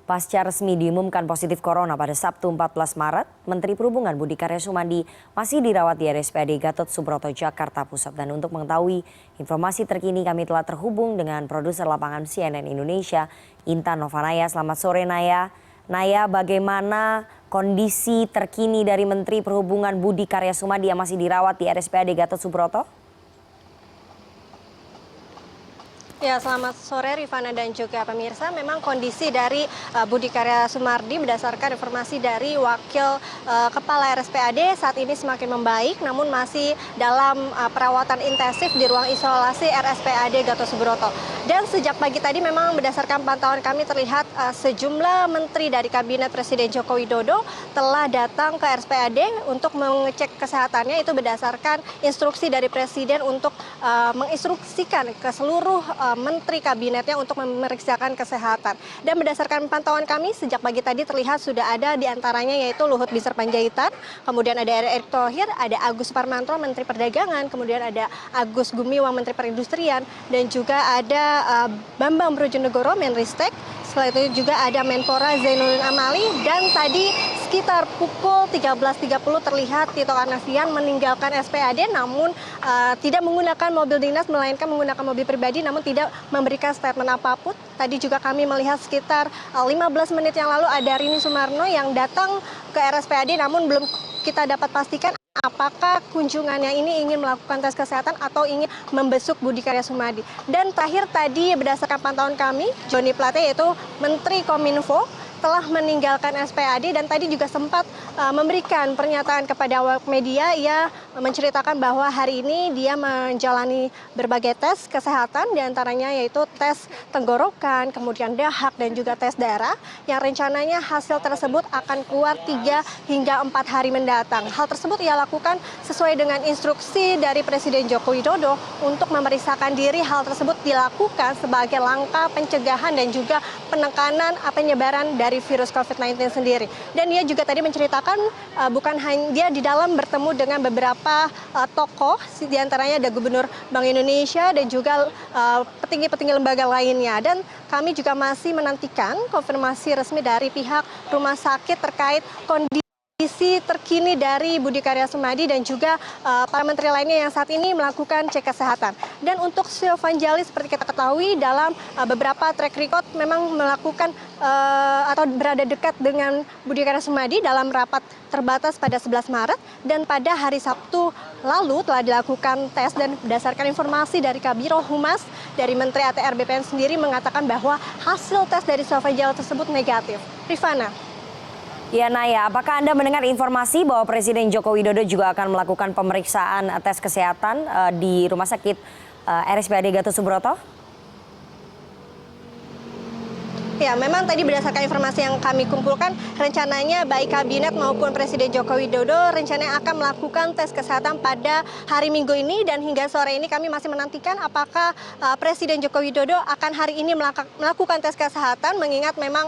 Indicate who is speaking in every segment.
Speaker 1: Pasca resmi diumumkan positif corona pada Sabtu 14 Maret, Menteri Perhubungan Budi Karya Sumadi masih dirawat di RSPAD Gatot Subroto, Jakarta Pusat. Dan untuk mengetahui informasi terkini kami telah terhubung dengan produser lapangan CNN Indonesia, Intan Novanaya. Selamat sore Naya. Naya, bagaimana kondisi terkini dari Menteri Perhubungan Budi Karya Sumadi yang masih dirawat di RSPAD Gatot Subroto?
Speaker 2: Ya, selamat sore Rifana dan juga pemirsa. Memang kondisi dari Budi Karya Sumadi berdasarkan informasi dari Wakil Kepala RSPAD saat ini semakin membaik, namun masih dalam perawatan intensif di ruang isolasi RSPAD Gatot Subroto. Dan sejak pagi tadi memang berdasarkan pantauan kami terlihat sejumlah menteri dari Kabinet Presiden Joko Widodo telah datang ke RSPAD untuk mengecek kesehatannya. Itu berdasarkan instruksi dari Presiden untuk menginstruksikan ke seluruh menteri kabinetnya untuk memeriksakan kesehatan. Dan berdasarkan pantauan kami sejak pagi tadi terlihat sudah ada diantaranya yaitu Luhut Binsar Panjaitan, kemudian ada Erick Thohir, ada Agus Parmanto Menteri Perdagangan, kemudian ada Agus Gumiwang Menteri Perindustrian, dan juga ada Bambang Brojonegoro Menristek. Selain itu juga ada Menpora Zainuddin Amali, dan tadi sekitar pukul 13.30 terlihat Tito Karnavian meninggalkan SPAD namun tidak menggunakan mobil dinas melainkan menggunakan mobil pribadi, namun tidak memberikan statement apapun. Tadi juga kami melihat sekitar 15 menit yang lalu ada Rini Sumarno yang datang ke RSPAD, namun belum kita dapat pastikan apakah kunjungannya ini ingin melakukan tes kesehatan atau ingin membesuk Budi Karya Sumadi. Dan terakhir tadi berdasarkan pantauan kami, Joni Plate yaitu Menteri Kominfo telah meninggalkan SPAD dan tadi juga sempat memberikan pernyataan kepada awak media. Ia menceritakan bahwa hari ini dia menjalani berbagai tes kesehatan, diantaranya yaitu tes tenggorokan, kemudian dahak, dan juga tes darah, yang rencananya hasil tersebut akan keluar 3 hingga 4 hari mendatang. Hal tersebut ia lakukan sesuai dengan instruksi dari Presiden Joko Widodo untuk memeriksakan diri. Hal tersebut dilakukan sebagai langkah pencegahan dan juga penekanan penyebaran dari virus COVID-19 sendiri. Dan dia juga tadi menceritakan bukan hanya dia di dalam bertemu dengan beberapa tokoh, diantaranya ada Gubernur Bank Indonesia dan juga petinggi-petinggi lembaga lainnya. Dan kami juga masih menantikan konfirmasi resmi dari pihak rumah sakit terkait kondisi terkini dari Budi Karya Sumadi dan juga para menteri lainnya yang saat ini melakukan cek kesehatan. Dan untuk Sylvain Djali seperti kita ketahui dalam beberapa track record memang melakukan atau berada dekat dengan Budi Karya Sumadi dalam rapat terbatas pada 11 Maret dan pada hari Sabtu lalu telah dilakukan tes, dan berdasarkan informasi dari Kabiro Humas dari Menteri ATR BPN sendiri mengatakan bahwa hasil tes dari Sylvain Djali tersebut negatif. Rifana.
Speaker 1: Ya Naya, apakah Anda mendengar informasi bahwa Presiden Joko Widodo juga akan melakukan pemeriksaan tes kesehatan di Rumah Sakit RSPAD Gatot Subroto?
Speaker 2: Ya, memang tadi berdasarkan informasi yang kami kumpulkan, rencananya baik Kabinet maupun Presiden Joko Widodo rencananya akan melakukan tes kesehatan pada hari Minggu ini, dan hingga sore ini kami masih menantikan apakah Presiden Joko Widodo akan hari ini melakukan tes kesehatan, mengingat memang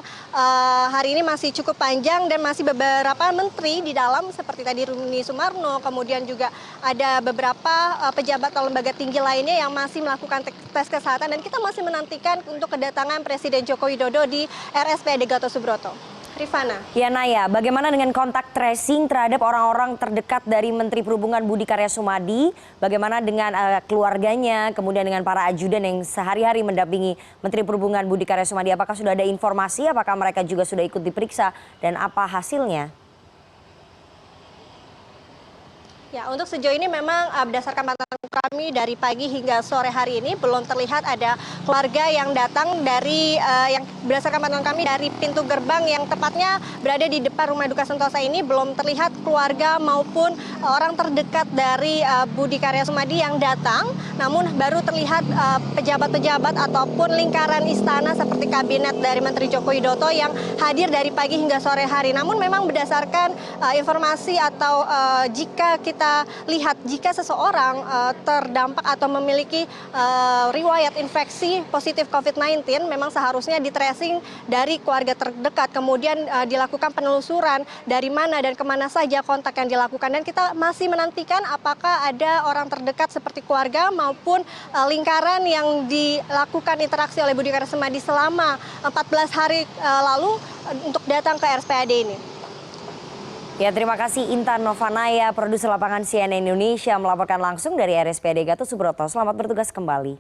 Speaker 2: hari ini masih cukup panjang dan masih beberapa menteri di dalam seperti tadi Rini Sumarno, kemudian juga ada beberapa pejabat atau lembaga tinggi lainnya yang masih melakukan tes kesehatan, dan kita masih menantikan untuk kedatangan Presiden Joko Widodo di RSPAD Gatot Subroto. Rifana.
Speaker 1: Ya Naya, bagaimana dengan kontak tracing terhadap orang-orang terdekat dari Menteri Perhubungan Budi Karya Sumadi? Bagaimana dengan keluarganya, kemudian dengan para ajudan yang sehari-hari mendampingi Menteri Perhubungan Budi Karya Sumadi? Apakah sudah ada informasi, apakah mereka juga sudah ikut diperiksa, dan apa hasilnya?
Speaker 2: Ya, untuk sejauh ini memang berdasarkan pantauan kami dari pagi hingga sore hari ini belum terlihat ada keluarga yang datang dari yang berdasarkan pantauan kami dari pintu gerbang yang tepatnya berada di depan Rumah Duka Sentosa ini belum terlihat keluarga maupun orang terdekat dari Budi Karya Sumadi yang datang. Namun baru terlihat pejabat-pejabat ataupun lingkaran istana seperti kabinet dari Menteri Joko Widodo yang hadir dari pagi hingga sore hari. Namun memang berdasarkan informasi atau jika kita lihat jika seseorang terdampak atau memiliki riwayat infeksi positif COVID-19 memang seharusnya di tracing dari keluarga terdekat, kemudian dilakukan penelusuran dari mana dan kemana saja kontak yang dilakukan. Dan kita masih menantikan apakah ada orang terdekat seperti keluarga maupun lingkaran yang dilakukan interaksi oleh Budi Karya Sumadi selama 14 hari lalu untuk datang ke RSPAD ini.
Speaker 1: Ya, terima kasih Intan Novanaya, produser lapangan CNN Indonesia melaporkan langsung dari RSPAD Gatot Subroto. Selamat bertugas kembali.